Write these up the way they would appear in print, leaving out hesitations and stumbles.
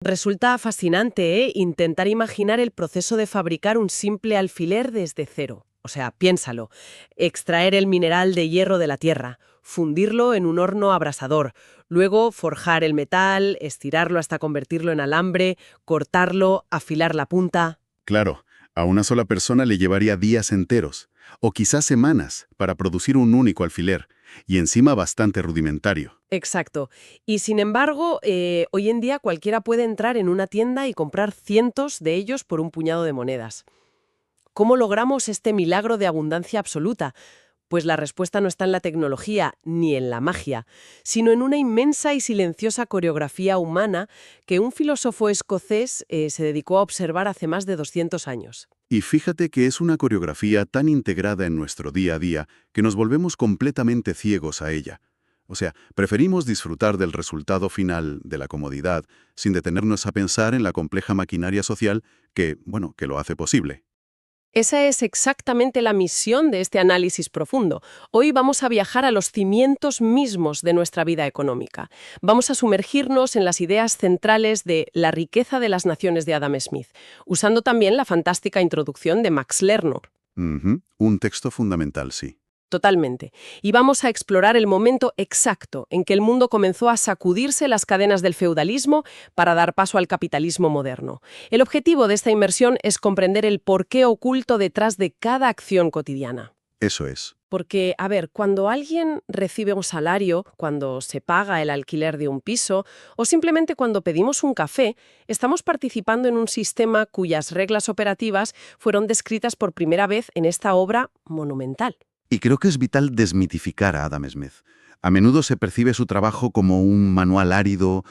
Resulta fascinante, ¿eh? Intentar imaginar el proceso de fabricar un simple alfiler desde cero. O sea, piénsalo. Extraer el mineral de hierro de la tierra, fundirlo en un horno abrasador, luego forjar el metal, estirarlo hasta convertirlo en alambre, cortarlo, afilar la punta. Claro, a una sola persona le llevaría días enteros, o quizás semanas, para producir un único alfiler, y encima bastante rudimentario. Exacto. Y sin embargo, hoy en día cualquiera puede entrar en una tienda y comprar cientos de ellos por un puñado de monedas. ¿Cómo logramos este milagro de abundancia absoluta? Pues la respuesta no está en la tecnología ni en la magia, sino en una inmensa y silenciosa coreografía humana que un filósofo escocés se dedicó a observar hace más de 200 años. Y fíjate que es una coreografía tan integrada en nuestro día a día que nos volvemos completamente ciegos a ella. O sea, preferimos disfrutar del resultado final, de la comodidad, sin detenernos a pensar en la compleja maquinaria social que lo hace posible. Esa es exactamente la misión de este análisis profundo. Hoy vamos a viajar a los cimientos mismos de nuestra vida económica. Vamos a sumergirnos en las ideas centrales de La riqueza de las naciones de Adam Smith, usando también la fantástica introducción de Max Lerner. Ujú, un texto fundamental, sí. Totalmente. Y vamos a explorar el momento exacto en que el mundo comenzó a sacudirse las cadenas del feudalismo para dar paso al capitalismo moderno. El objetivo de esta inmersión es comprender el porqué oculto detrás de cada acción cotidiana. Eso es. Porque, a ver, cuando alguien recibe un salario, cuando se paga el alquiler de un piso o simplemente cuando pedimos un café, estamos participando en un sistema cuyas reglas operativas fueron descritas por primera vez en esta obra monumental. Y creo que es vital desmitificar a Adam Smith. A menudo se percibe su trabajo como un manual árido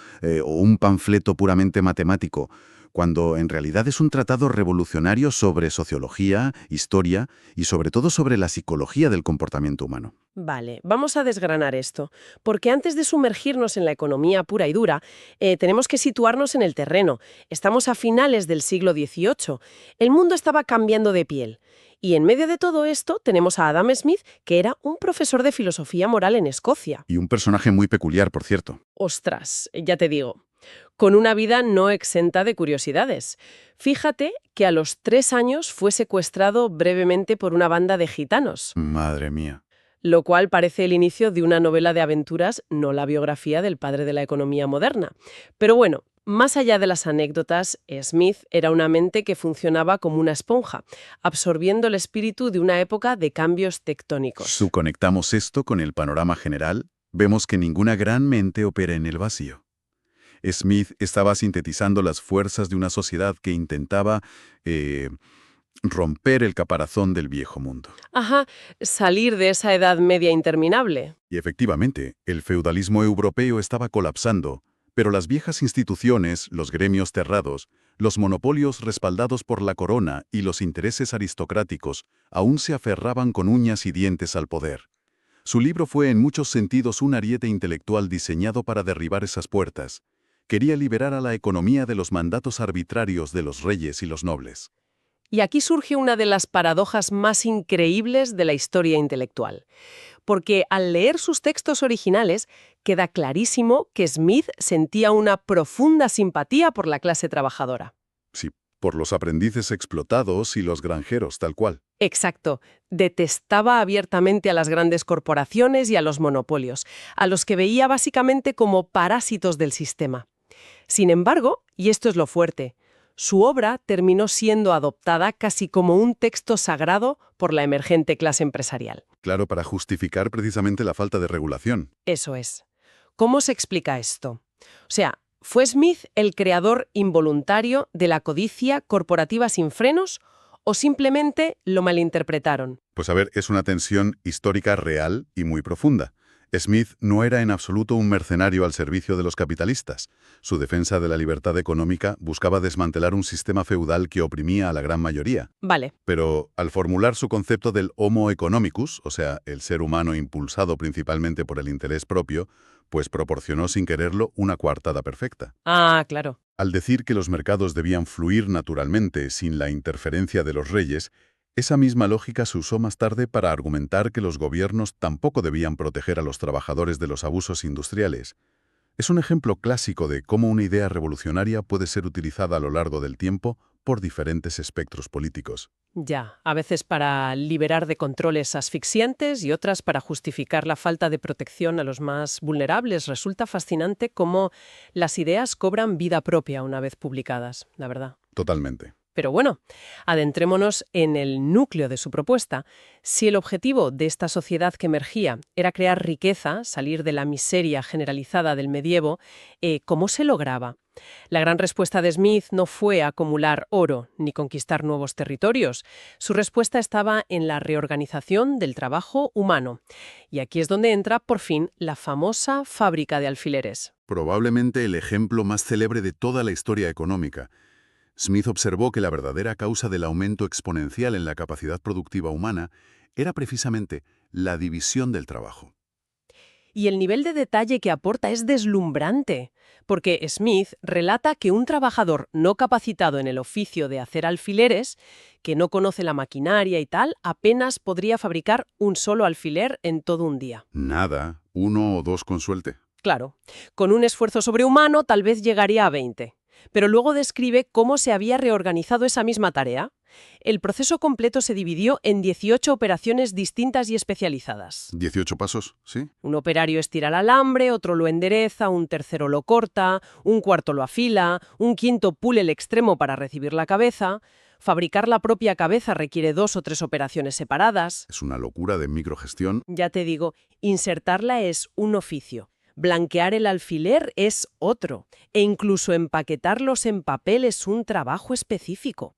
o un panfleto puramente matemático, cuando en realidad es un tratado revolucionario sobre sociología, historia y sobre todo sobre la psicología del comportamiento humano. Vale, vamos a desgranar esto, porque antes de sumergirnos en la economía pura y dura, tenemos que situarnos en el terreno. Estamos a finales del siglo XVIII. El mundo estaba cambiando de piel. Y en medio de todo esto tenemos a Adam Smith, que era un profesor de filosofía moral en Escocia. Y un personaje muy peculiar, por cierto. Ostras, ya te digo, con una vida no exenta de curiosidades. Fíjate que a los 3 años fue secuestrado brevemente por una banda de gitanos, Madre mía. lo cual parece el inicio de una novela de aventuras, no la biografía del padre de la economía moderna. Pero bueno, más allá de las anécdotas, Smith era una mente que funcionaba como una esponja, absorbiendo el espíritu de una época de cambios tectónicos. Si conectamos esto con el panorama general, vemos que ninguna gran mente opera en el vacío. Smith estaba sintetizando las fuerzas de una sociedad que intentaba eh, romper el caparazón del viejo mundo. Ajá, salir de esa edad media interminable. Y efectivamente, el feudalismo europeo estaba colapsando, pero las viejas instituciones, los gremios cerrados, los monopolios respaldados por la corona y los intereses aristocráticos aún se aferraban con uñas y dientes al poder. Su libro fue en muchos sentidos un ariete intelectual diseñado para derribar esas puertas. Quería liberar a la economía de los mandatos arbitrarios de los reyes y los nobles. Y aquí surge una de las paradojas más increíbles de la historia intelectual. Porque al leer sus textos originales, queda clarísimo que Smith sentía una profunda simpatía por la clase trabajadora. Sí, por los aprendices explotados y los granjeros, tal cual. Exacto. Detestaba abiertamente a las grandes corporaciones y a los monopolios, a los que veía básicamente como parásitos del sistema. Sin embargo, y esto es lo fuerte, su obra terminó siendo adoptada casi como un texto sagrado por la emergente clase empresarial. Claro, para justificar precisamente la falta de regulación. Eso es. ¿Cómo se explica esto? O sea, ¿fue Smith el creador involuntario de la codicia corporativa sin frenos o simplemente lo malinterpretaron? Pues a ver, es una tensión histórica real y muy profunda. Smith no era en absoluto un mercenario al servicio de los capitalistas. Su defensa de la libertad económica buscaba desmantelar un sistema feudal que oprimía a la gran mayoría. Vale. Pero al formular su concepto del Homo economicus, o sea, el ser humano impulsado principalmente por el interés propio, pues proporcionó sin quererlo una coartada perfecta. Ah, claro. Al decir que los mercados debían fluir naturalmente sin la interferencia de los reyes, esa misma lógica se usó más tarde para argumentar que los gobiernos tampoco debían proteger a los trabajadores de los abusos industriales. Es un ejemplo clásico de cómo una idea revolucionaria puede ser utilizada a lo largo del tiempo por diferentes espectros políticos. Ya, a veces para liberar de controles asfixiantes y otras para justificar la falta de protección a los más vulnerables. Resulta fascinante cómo las ideas cobran vida propia una vez publicadas, la verdad. Totalmente. Pero bueno, adentrémonos en el núcleo de su propuesta. Si el objetivo de esta sociedad que emergía era crear riqueza, salir de la miseria generalizada del medievo, ¿cómo se lograba? La gran respuesta de Smith no fue acumular oro ni conquistar nuevos territorios. Su respuesta estaba en la reorganización del trabajo humano. Y aquí es donde entra, por fin, la famosa fábrica de alfileres. Probablemente el ejemplo más célebre de toda la historia económica. Smith observó que la verdadera causa del aumento exponencial en la capacidad productiva humana era precisamente la división del trabajo. Y el nivel de detalle que aporta es deslumbrante, porque Smith relata que un trabajador no capacitado en el oficio de hacer alfileres, que no conoce la maquinaria y tal, apenas podría fabricar un solo alfiler en todo un día. Nada, 1 o 2 con suerte. Claro, con un esfuerzo sobrehumano tal vez llegaría a 20. Pero luego describe cómo se había reorganizado esa misma tarea. El proceso completo se dividió en 18 operaciones distintas y especializadas. 18 pasos, ¿sí? Un operario estira el alambre, otro lo endereza, un tercero lo corta, un cuarto lo afila, un quinto pule el extremo para recibir la cabeza. Fabricar la propia cabeza requiere 2 o 3 operaciones separadas. Es una locura de microgestión. Ya te digo, insertarla es un oficio. Blanquear el alfiler es otro, e incluso empaquetarlos en papel es un trabajo específico.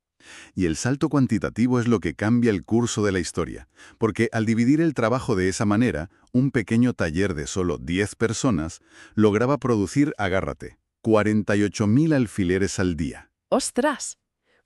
Y el salto cuantitativo es lo que cambia el curso de la historia, porque al dividir el trabajo de esa manera, un pequeño taller de solo 10 personas lograba producir, agárrate, 48.000 alfileres al día. ¡Ostras!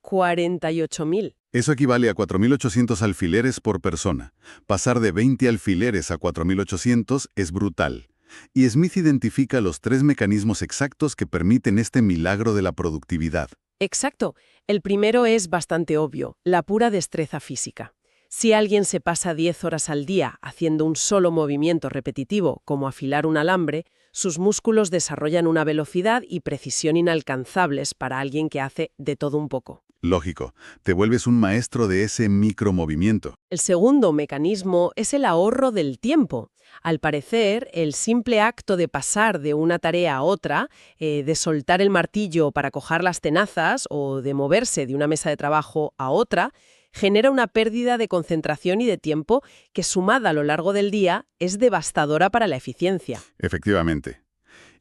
48.000. Eso equivale a 4.800 alfileres por persona. Pasar de 20 alfileres a 4.800 es brutal. Y Smith identifica los 3 mecanismos exactos que permiten este milagro de la productividad. Exacto. El primero es bastante obvio, la pura destreza física. Si alguien se pasa 10 horas al día haciendo un solo movimiento repetitivo, como afilar un alambre, sus músculos desarrollan una velocidad y precisión inalcanzables para alguien que hace de todo un poco. Lógico, te vuelves un maestro de ese micromovimiento. El segundo mecanismo es el ahorro del tiempo. Al parecer, el simple acto de pasar de una tarea a otra, de soltar el martillo para coger las tenazas o de moverse de una mesa de trabajo a otra, genera una pérdida de concentración y de tiempo que, sumada a lo largo del día, es devastadora para la eficiencia. Efectivamente.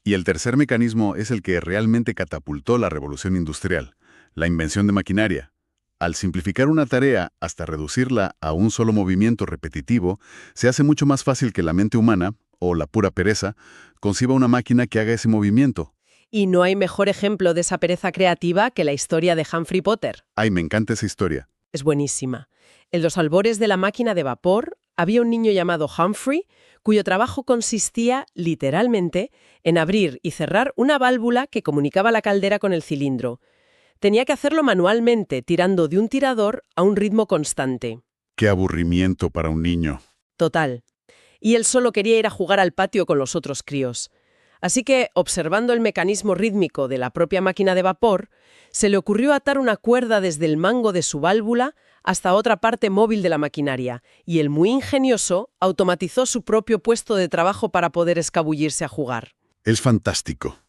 Y el tercer mecanismo es el que realmente catapultó la revolución industrial, la invención de maquinaria. Al simplificar una tarea hasta reducirla a un solo movimiento repetitivo, se hace mucho más fácil que la mente humana, o la pura pereza, conciba una máquina que haga ese movimiento. Y no hay mejor ejemplo de esa pereza creativa que la historia de Humphrey Potter. Ay, me encanta esa historia. Es buenísima. En los albores de la máquina de vapor había un niño llamado Humphrey, cuyo trabajo consistía, literalmente, en abrir y cerrar una válvula que comunicaba la caldera con el cilindro. Tenía que hacerlo manualmente, tirando de un tirador a un ritmo constante. ¡Qué aburrimiento para un niño! Total. Y él solo quería ir a jugar al patio con los otros críos. Así que, observando el mecanismo rítmico de la propia máquina de vapor, se le ocurrió atar una cuerda desde el mango de su válvula hasta otra parte móvil de la maquinaria, y el muy ingenioso automatizó su propio puesto de trabajo para poder escabullirse a jugar. Es fantástico.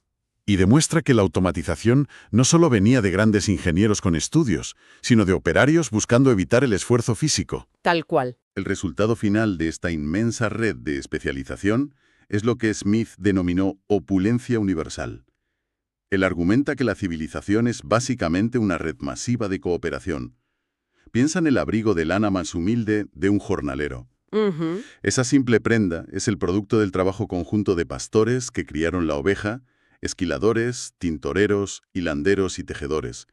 Y demuestra que la automatización no solo venía de grandes ingenieros con estudios, sino de operarios buscando evitar el esfuerzo físico. Tal cual. El resultado final de esta inmensa red de especialización es lo que Smith denominó opulencia universal. Él argumenta que la civilización es básicamente una red masiva de cooperación. Piensa en el abrigo de lana más humilde de un jornalero. Esa simple prenda es el producto del trabajo conjunto de pastores que criaron la oveja, esquiladores, tintoreros, hilanderos y tejedores,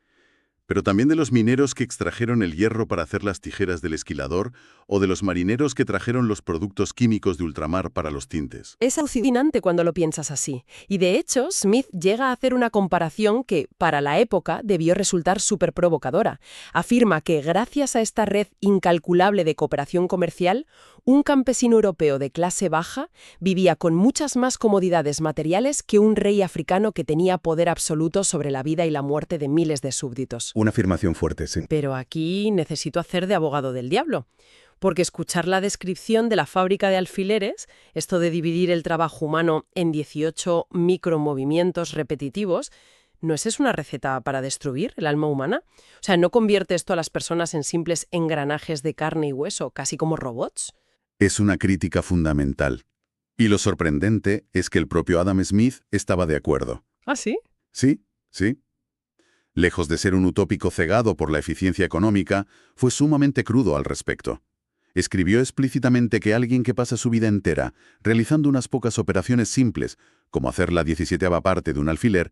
pero también de los mineros que extrajeron el hierro para hacer las tijeras del esquilador o de los marineros que trajeron los productos químicos de ultramar para los tintes. Es alucinante cuando lo piensas así. Y de hecho, Smith llega a hacer una comparación que, para la época, debió resultar súper provocadora. Afirma que gracias a esta red incalculable de cooperación comercial, Un campesino europeo de clase baja vivía con muchas más comodidades materiales que un rey africano que tenía poder absoluto sobre la vida y la muerte de miles de súbditos. Una afirmación fuerte, sí. Pero aquí necesito hacer de abogado del diablo, porque escuchar la descripción de la fábrica de alfileres, esto de dividir el trabajo humano en 18 micromovimientos repetitivos, ¿no es una receta para destruir el alma humana? O sea, ¿no convierte esto a las personas en simples engranajes de carne y hueso, casi como robots? Es una crítica fundamental. Y lo sorprendente es que el propio Adam Smith estaba de acuerdo. ¿Ah, sí? Sí, sí. Lejos de ser un utópico cegado por la eficiencia económica, fue sumamente crudo al respecto. Escribió explícitamente que alguien que pasa su vida entera realizando unas pocas operaciones simples, como hacer la 17ª parte de un alfiler,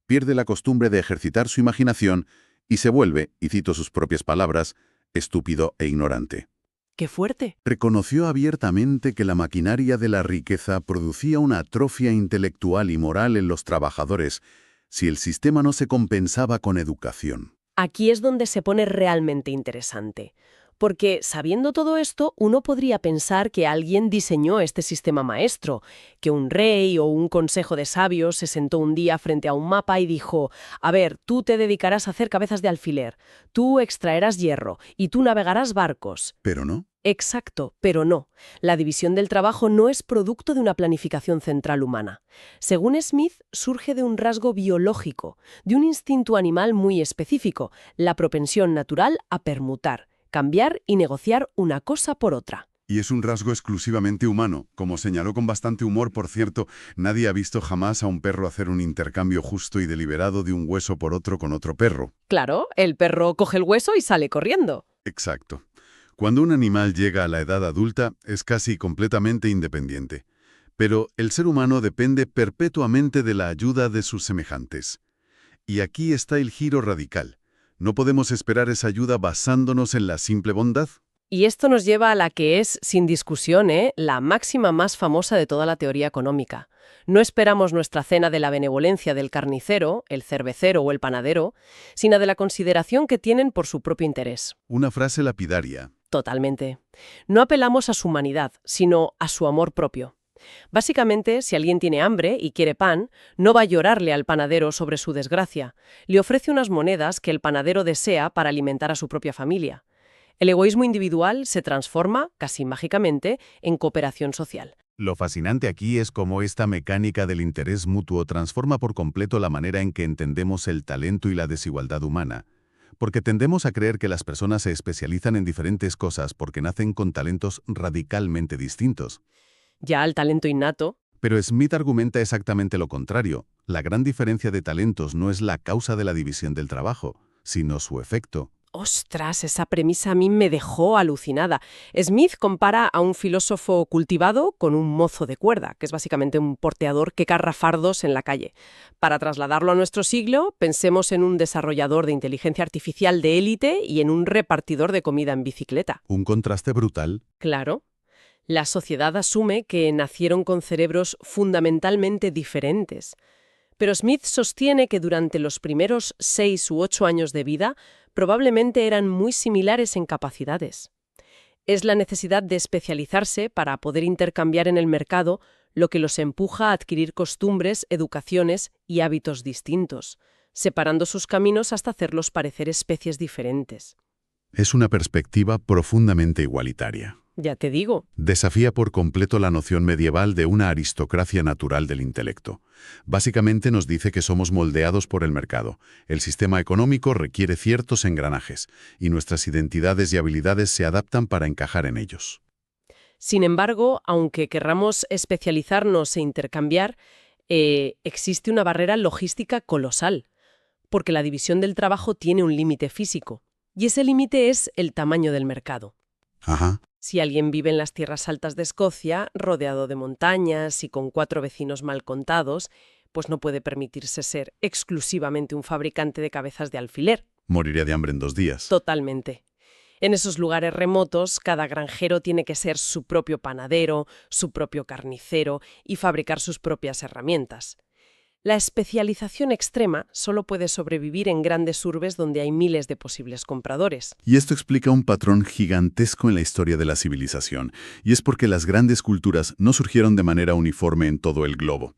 pierde la costumbre de ejercitar su imaginación y se vuelve, y cito sus propias palabras, estúpido e ignorante. ¡Qué fuerte! Reconoció abiertamente que la maquinaria de la riqueza producía una atrofia intelectual y moral en los trabajadores si el sistema no se compensaba con educación. Aquí es donde se pone realmente interesante. Porque, sabiendo todo esto, uno podría pensar que alguien diseñó este sistema maestro, que un rey o un consejo de sabios se sentó un día frente a un mapa y dijo: a ver, tú te dedicarás a hacer cabezas de alfiler, tú extraerás hierro y tú navegarás barcos. Pero no. Exacto, pero no. La división del trabajo no es producto de una planificación central humana. Según Smith, surge de un rasgo biológico, de un instinto animal muy específico, la propensión natural a permutar, cambiar y negociar una cosa por otra. Y es un rasgo exclusivamente humano. Como señaló con bastante humor, por cierto, nadie ha visto jamás a un perro hacer un intercambio justo y deliberado de un hueso por otro con otro perro. Claro, el perro coge el hueso y sale corriendo. Exacto. Cuando un animal llega a la edad adulta, es casi completamente independiente. Pero el ser humano depende perpetuamente de la ayuda de sus semejantes. Y aquí está el giro radical. ¿No podemos esperar esa ayuda basándonos en la simple bondad? Y esto nos lleva a la que es, sin discusión, la máxima más famosa de toda la teoría económica. No esperamos nuestra cena de la benevolencia del carnicero, el cervecero o el panadero, sino de la consideración que tienen por su propio interés. Una frase lapidaria. Totalmente. No apelamos a su humanidad, sino a su amor propio. Básicamente, si alguien tiene hambre y quiere pan, no va a llorarle al panadero sobre su desgracia. Le ofrece unas monedas que el panadero desea para alimentar a su propia familia. El egoísmo individual se transforma, casi mágicamente, en cooperación social. Lo fascinante aquí es cómo esta mecánica del interés mutuo transforma por completo la manera en que entendemos el talento y la desigualdad humana. Porque tendemos a creer que las personas se especializan en diferentes cosas porque nacen con talentos radicalmente distintos. Ya el talento innato. Pero Smith argumenta exactamente lo contrario. La gran diferencia de talentos no es la causa de la división del trabajo, sino su efecto. ¡Ostras! Esa premisa a mí me dejó alucinada. Smith compara a un filósofo cultivado con un mozo de cuerda, que es básicamente un porteador que carga fardos en la calle. Para trasladarlo a nuestro siglo, pensemos en un desarrollador de inteligencia artificial de élite y en un repartidor de comida en bicicleta. Un contraste brutal. Claro. La sociedad asume que nacieron con cerebros fundamentalmente diferentes. Pero Smith sostiene que durante los primeros 6 u 8 años de vida probablemente eran muy similares en capacidades. Es la necesidad de especializarse para poder intercambiar en el mercado lo que los empuja a adquirir costumbres, educaciones y hábitos distintos, separando sus caminos hasta hacerlos parecer especies diferentes. Es una perspectiva profundamente igualitaria. Ya te digo. Desafía por completo la noción medieval de una aristocracia natural del intelecto. Básicamente nos dice que somos moldeados por el mercado. El sistema económico requiere ciertos engranajes, y nuestras identidades y habilidades se adaptan para encajar en ellos. Sin embargo, aunque querramos especializarnos e intercambiar, existe una barrera logística colosal, porque la división del trabajo tiene un límite físico, y ese límite es el tamaño del mercado. Ajá. Si alguien vive en las tierras altas de Escocia, rodeado de montañas y con 4 vecinos mal contados, pues no puede permitirse ser exclusivamente un fabricante de cabezas de alfiler. Moriría de hambre en 2 días. Totalmente. En esos lugares remotos, cada granjero tiene que ser su propio panadero, su propio carnicero y fabricar sus propias herramientas. La especialización extrema solo puede sobrevivir en grandes urbes donde hay miles de posibles compradores. Y esto explica un patrón gigantesco en la historia de la civilización, y es porque las grandes culturas no surgieron de manera uniforme en todo el globo.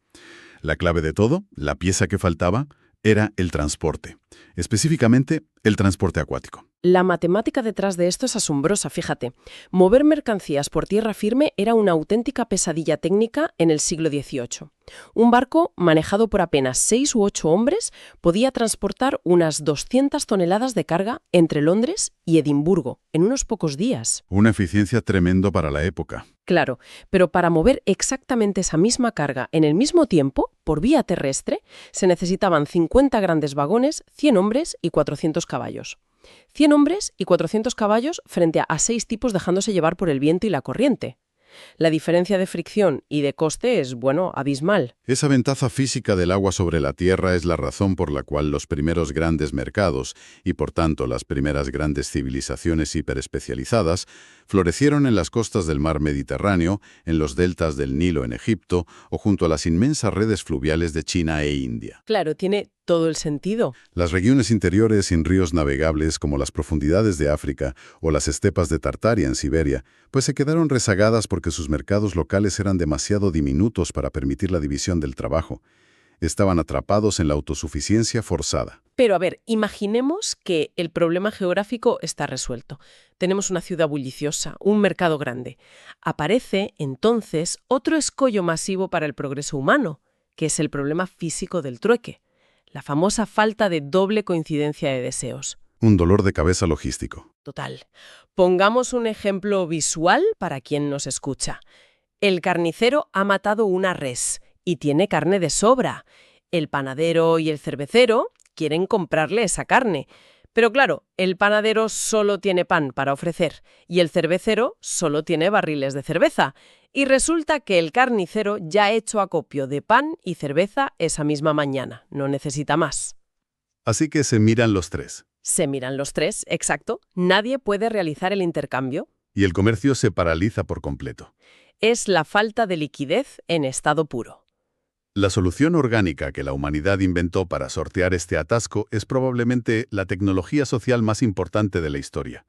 La clave de todo, la pieza que faltaba, era el transporte, específicamente el transporte acuático. La matemática detrás de esto es asombrosa, fíjate. Mover mercancías por tierra firme era una auténtica pesadilla técnica en el siglo XVIII. Un barco, manejado por apenas 6 u 8 hombres, podía transportar unas 200 toneladas de carga entre Londres y Edimburgo en unos pocos días. Una eficiencia tremendo para la época. Claro, pero para mover exactamente esa misma carga en el mismo tiempo, por vía terrestre, se necesitaban 50 grandes vagones, 100 hombres y 400 caballos. 100 hombres y 400 caballos frente a 6 tipos dejándose llevar por el viento y la corriente. La diferencia de fricción y de coste es, bueno, abismal. Esa ventaja física del agua sobre la tierra es la razón por la cual los primeros grandes mercados, y por tanto las primeras grandes civilizaciones hiperespecializadas, florecieron en las costas del mar Mediterráneo, en los deltas del Nilo en Egipto o junto a las inmensas redes fluviales de China e India. Claro, tiene todo el sentido. Las regiones interiores sin ríos navegables como las profundidades de África o las estepas de Tartaria en Siberia, pues se quedaron rezagadas porque sus mercados locales eran demasiado diminutos para permitir la división del trabajo. Estaban atrapados en la autosuficiencia forzada. Pero a ver, imaginemos que el problema geográfico está resuelto. Tenemos una ciudad bulliciosa, un mercado grande. Aparece, entonces, otro escollo masivo para el progreso humano, que es el problema físico del trueque. La famosa falta de doble coincidencia de deseos. Un dolor de cabeza logístico. Total. Pongamos un ejemplo visual para quien nos escucha. El carnicero ha matado una res y tiene carne de sobra. El panadero y el cervecero quieren comprarle esa carne. Pero claro, el panadero solo tiene pan para ofrecer y el cervecero solo tiene barriles de cerveza. Y resulta que el carnicero ya ha hecho acopio de pan y cerveza esa misma mañana. No necesita más. Así que se miran los tres. Se miran los tres, exacto. Nadie puede realizar el intercambio. Y el comercio se paraliza por completo. Es la falta de liquidez en estado puro. La solución orgánica que la humanidad inventó para sortear este atasco es probablemente la tecnología social más importante de la historia: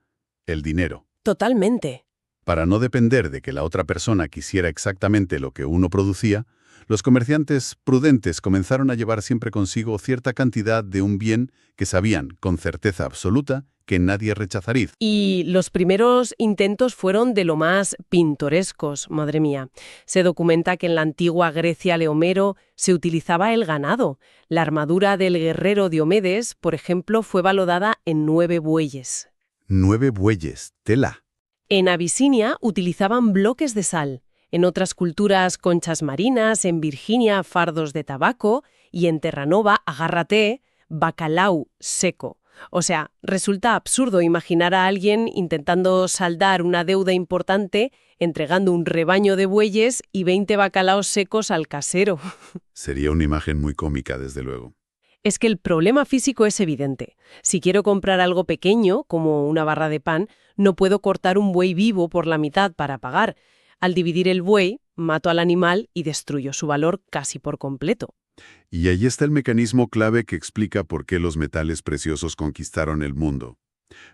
el dinero. Totalmente. Para no depender de que la otra persona quisiera exactamente lo que uno producía, los comerciantes prudentes comenzaron a llevar siempre consigo cierta cantidad de un bien que sabían, con certeza absoluta, que nadie rechazaría. Y los primeros intentos fueron de lo más pintorescos, madre mía. Se documenta que en la antigua Grecia de Homero se utilizaba el ganado. La armadura del guerrero Diomedes, por ejemplo, fue valorada en 9 bueyes. 9 bueyes, tela. En Abisinia utilizaban bloques de sal. En otras culturas, conchas marinas, en Virginia, fardos de tabaco y en Terranova, agárrate, bacalao seco. O sea, resulta absurdo imaginar a alguien intentando saldar una deuda importante entregando un rebaño de bueyes y 20 bacalaos secos al casero. Sería una imagen muy cómica, desde luego. Es que el problema físico es evidente. Si quiero comprar algo pequeño, como una barra de pan, no puedo cortar un buey vivo por la mitad para pagar. Al dividir el buey, mato al animal y destruyo su valor casi por completo. Y ahí está el mecanismo clave que explica por qué los metales preciosos conquistaron el mundo.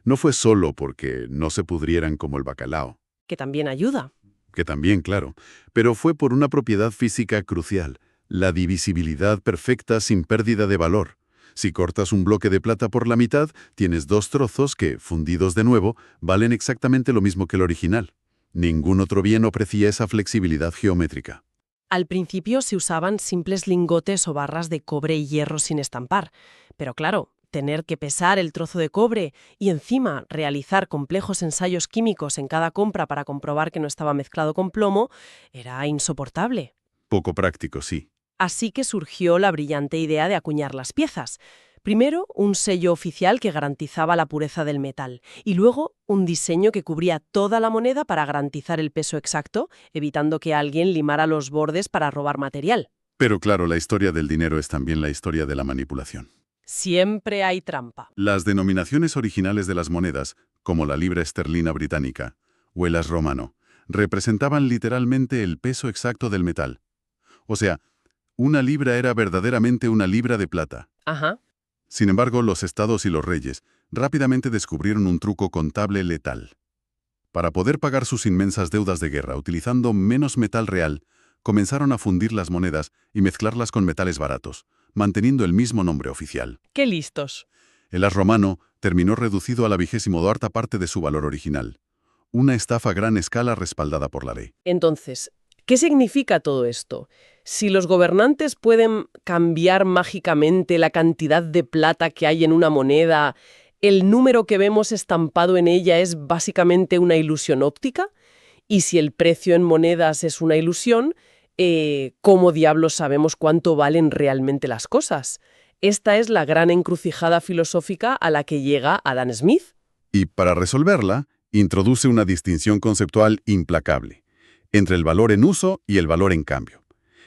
No fue solo porque no se pudrieran como el bacalao, Que también ayuda. que también, claro, pero fue por una propiedad física crucial: la divisibilidad perfecta sin pérdida de valor. Si cortas un bloque de plata por la mitad, tienes 2 trozos que, fundidos de nuevo, valen exactamente lo mismo que el original. Ningún otro bien ofrecía esa flexibilidad geométrica. Al principio se usaban simples lingotes o barras de cobre y hierro sin estampar. Pero claro, tener que pesar el trozo de cobre y encima realizar complejos ensayos químicos en cada compra para comprobar que no estaba mezclado con plomo era insoportable. Poco práctico, sí. Así que surgió la brillante idea de acuñar las piezas. Primero, un sello oficial que garantizaba la pureza del metal y luego un diseño que cubría toda la moneda para garantizar el peso exacto, evitando que alguien limara los bordes para robar material. Pero claro, la historia del dinero es también la historia de la manipulación. Siempre hay trampa. Las denominaciones originales de las monedas, como la libra esterlina británica o el as romano, representaban literalmente el peso exacto del metal. O sea, Una libra era verdaderamente una libra de plata. Ajá. Sin embargo, los estados y los reyes rápidamente descubrieron un truco contable letal. Para poder pagar sus inmensas deudas de guerra utilizando menos metal real, comenzaron a fundir las monedas y mezclarlas con metales baratos, manteniendo el mismo nombre oficial. ¡Qué listos! El as romano terminó reducido a la 24ª parte de su valor original. Una estafa a gran escala respaldada por la ley. Entonces, ¿qué significa todo esto? Si los gobernantes pueden cambiar mágicamente la cantidad de plata que hay en una moneda, ¿el número que vemos estampado en ella es básicamente una ilusión óptica? Y si el precio en monedas es una ilusión, ¿cómo diablos sabemos cuánto valen realmente las cosas? Esta es la gran encrucijada filosófica a la que llega Adam Smith. Y para resolverla, introduce una distinción conceptual implacable entre el valor en uso y el valor en cambio.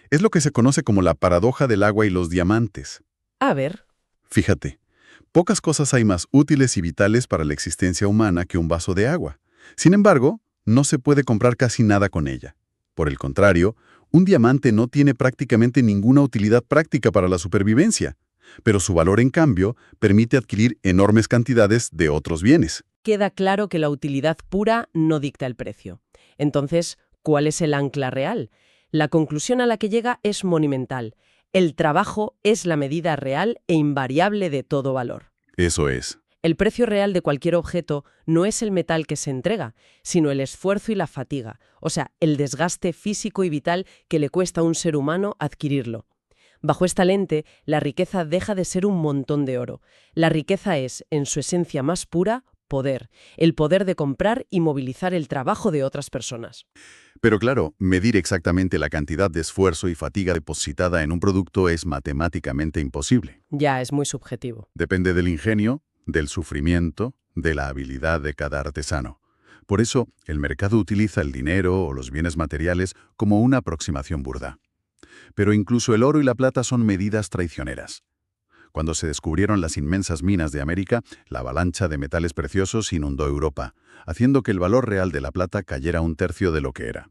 Es lo que se conoce como la paradoja del agua y los diamantes. A ver. Fíjate, pocas cosas hay más útiles y vitales para la existencia humana que un vaso de agua. Sin embargo, no se puede comprar casi nada con ella. Por el contrario, un diamante no tiene prácticamente ninguna utilidad práctica para la supervivencia, pero su valor, en cambio, permite adquirir enormes cantidades de otros bienes. Queda claro que la utilidad pura no dicta el precio. Entonces, ¿cuál es el ancla real? La conclusión a la que llega es monumental. El trabajo es la medida real e invariable de todo valor. Eso es. El precio real de cualquier objeto no es el metal que se entrega, sino el esfuerzo y la fatiga, o sea, el desgaste físico y vital que le cuesta a un ser humano adquirirlo. Bajo esta lente, la riqueza deja de ser un montón de oro. La riqueza es, en su esencia más pura, poder. El poder de comprar y movilizar el trabajo de otras personas. Pero claro, medir exactamente la cantidad de esfuerzo y fatiga depositada en un producto es matemáticamente imposible. Ya es muy subjetivo. Depende del ingenio, del sufrimiento, de la habilidad de cada artesano. Por eso, el mercado utiliza el dinero o los bienes materiales como una aproximación burda. Pero incluso el oro y la plata son medidas traicioneras. Cuando se descubrieron las inmensas minas de América, la avalancha de metales preciosos inundó Europa, haciendo que el valor real de la plata cayera un tercio de lo que era.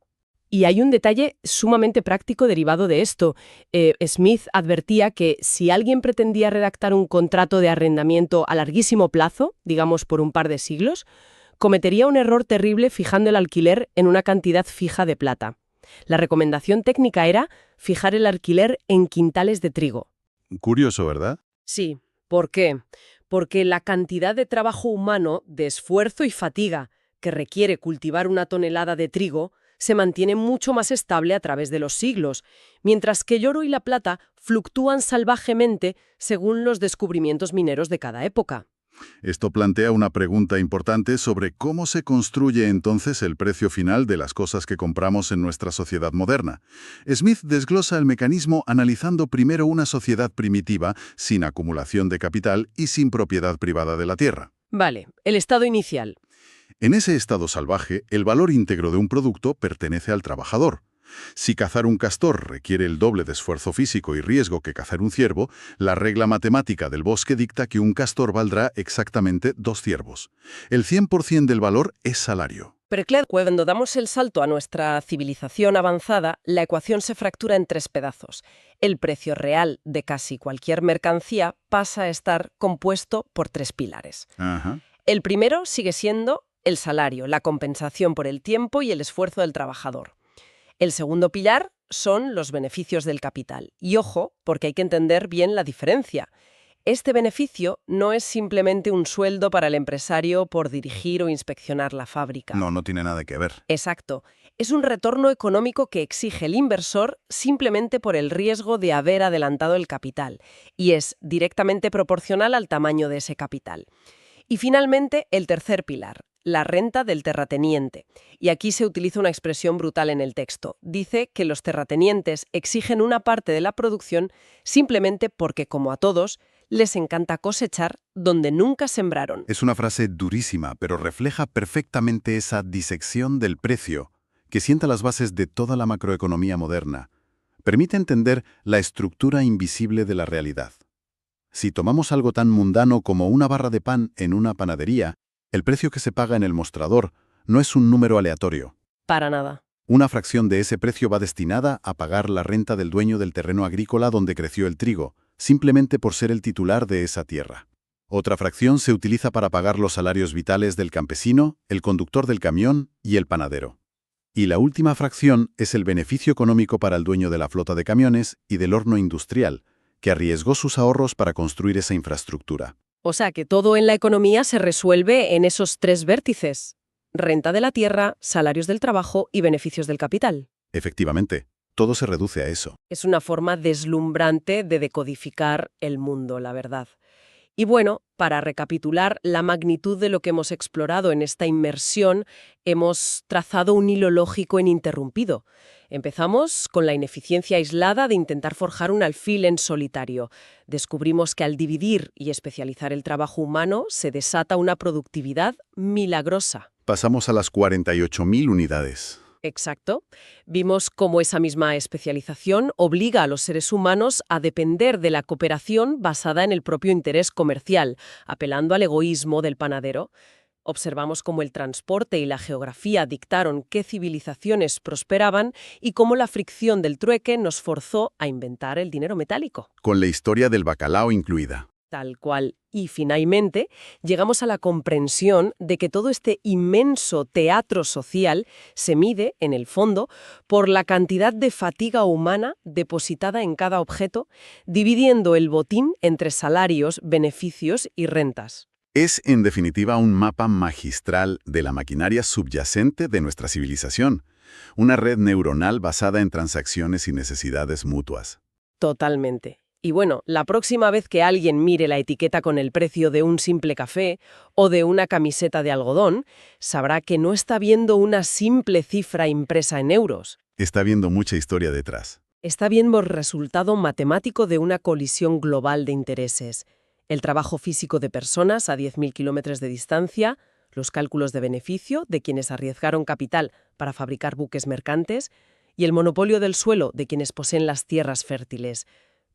Y hay un detalle sumamente práctico derivado de esto. Smith advertía que si alguien pretendía redactar un contrato de arrendamiento a larguísimo plazo, digamos por un par de siglos, cometería un error terrible fijando el alquiler en una cantidad fija de plata. La recomendación técnica era fijar el alquiler en quintales de trigo. Curioso, ¿verdad? Sí. ¿Por qué? Porque la cantidad de trabajo humano, de esfuerzo y fatiga que requiere cultivar una tonelada de trigo se mantiene mucho más estable a través de los siglos, mientras que el oro y la plata fluctúan salvajemente según los descubrimientos mineros de cada época. Esto plantea una pregunta importante sobre cómo se construye entonces el precio final de las cosas que compramos en nuestra sociedad moderna. Smith desglosa el mecanismo analizando primero una sociedad primitiva, sin acumulación de capital y sin propiedad privada de la tierra. Vale, el estado inicial. En ese estado salvaje, el valor íntegro de un producto pertenece al trabajador. Si cazar un castor requiere el doble de esfuerzo físico y riesgo que cazar un ciervo, la regla matemática del bosque dicta que un castor valdrá exactamente 2 ciervos. El 100% del valor es salario. Pero claro, cuando damos el salto a nuestra civilización avanzada, la ecuación se fractura en 3 pedazos. El precio real de casi cualquier mercancía pasa a estar compuesto por 3 pilares. Ajá. El primero sigue siendo el salario, la compensación por el tiempo y el esfuerzo del trabajador. El segundo pilar son los beneficios del capital. Y ojo, porque hay que entender bien la diferencia. Este beneficio no es simplemente un sueldo para el empresario por dirigir o inspeccionar la fábrica. No tiene nada que ver. Exacto. Es un retorno económico que exige el inversor simplemente por el riesgo de haber adelantado el capital. Y es directamente proporcional al tamaño de ese capital. Y finalmente, el tercer pilar, la renta del terrateniente. Y aquí se utiliza una expresión brutal en el texto. Dice que los terratenientes exigen una parte de la producción simplemente porque, como a todos, les encanta cosechar donde nunca sembraron. Es una frase durísima, pero refleja perfectamente esa disección del precio que sienta las bases de toda la macroeconomía moderna. Permite entender la estructura invisible de la realidad. Si tomamos algo tan mundano como una barra de pan en una panadería, el precio que se paga en el mostrador no es un número aleatorio. Para nada. Una fracción de ese precio va destinada a pagar la renta del dueño del terreno agrícola donde creció el trigo, simplemente por ser el titular de esa tierra. Otra fracción se utiliza para pagar los salarios vitales del campesino, el conductor del camión y el panadero. Y la última fracción es el beneficio económico para el dueño de la flota de camiones y del horno industrial, que arriesgó sus ahorros para construir esa infraestructura. O sea que todo en la economía se resuelve en esos tres vértices: renta de la tierra, salarios del trabajo y beneficios del capital. Efectivamente, todo se reduce a eso. Es una forma deslumbrante de decodificar el mundo, la verdad. Y bueno, para recapitular la magnitud de lo que hemos explorado en esta inmersión, hemos trazado un hilo lógico ininterrumpido. Empezamos con la ineficiencia aislada de intentar forjar un alfil en solitario. Descubrimos que al dividir y especializar el trabajo humano se desata una productividad milagrosa. Pasamos a las 48.000 unidades. Exacto. Vimos cómo esa misma especialización obliga a los seres humanos a depender de la cooperación basada en el propio interés comercial, apelando al egoísmo del panadero. Observamos cómo el transporte y la geografía dictaron qué civilizaciones prosperaban y cómo la fricción del trueque nos forzó a inventar el dinero metálico. Con la historia del bacalao incluida. Tal cual. Y finalmente, llegamos a la comprensión de que todo este inmenso teatro social se mide, en el fondo, por la cantidad de fatiga humana depositada en cada objeto, dividiendo el botín entre salarios, beneficios y rentas. Es, en definitiva, un mapa magistral de la maquinaria subyacente de nuestra civilización, una red neuronal basada en transacciones y necesidades mutuas. Totalmente. Y bueno, la próxima vez que alguien mire la etiqueta con el precio de un simple café o de una camiseta de algodón, sabrá que no está viendo una simple cifra impresa en euros. Está viendo mucha historia detrás. Está viendo el resultado matemático de una colisión global de intereses. El trabajo físico de personas a 10.000 kilómetros de distancia, los cálculos de beneficio de quienes arriesgaron capital para fabricar buques mercantes y el monopolio del suelo de quienes poseen las tierras fértiles.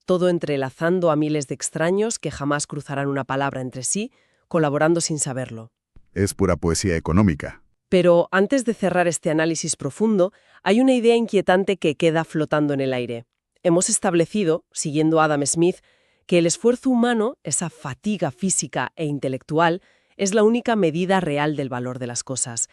Todo entrelazando a miles de extraños que jamás cruzarán una palabra entre sí, colaborando sin saberlo. Es pura poesía económica. Pero antes de cerrar este análisis profundo, hay una idea inquietante que queda flotando en el aire. Hemos establecido, siguiendo a Adam Smith, que el esfuerzo humano, esa fatiga física e intelectual, es la única medida real del valor de las cosas.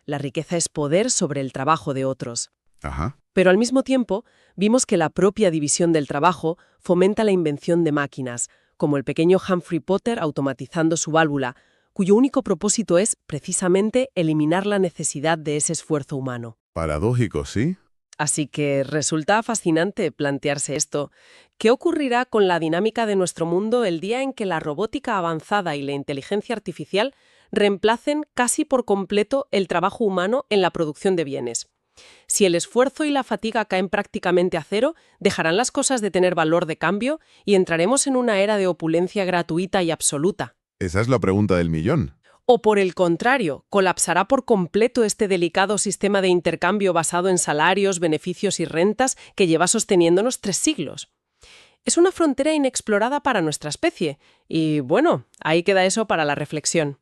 La riqueza es poder sobre el trabajo de otros. Ajá. Pero al mismo tiempo, vimos que la propia división del trabajo fomenta la invención de máquinas, como el pequeño Humphrey Potter automatizando su válvula, cuyo único propósito es, precisamente, eliminar la necesidad de ese esfuerzo humano. Paradójico, ¿sí? Así que resulta fascinante plantearse esto. ¿Qué ocurrirá con la dinámica de nuestro mundo el día en que la robótica avanzada y la inteligencia artificial reemplacen casi por completo el trabajo humano en la producción de bienes? Si el esfuerzo y la fatiga caen prácticamente a cero, ¿dejarán las cosas de tener valor de cambio y entraremos en una era de opulencia gratuita y absoluta? Esa es la pregunta del millón. ¿O por el contrario, colapsará por completo este delicado sistema de intercambio basado en salarios, beneficios y rentas que lleva sosteniéndonos 3 siglos? Es una frontera inexplorada para nuestra especie y, bueno, ahí queda eso para la reflexión.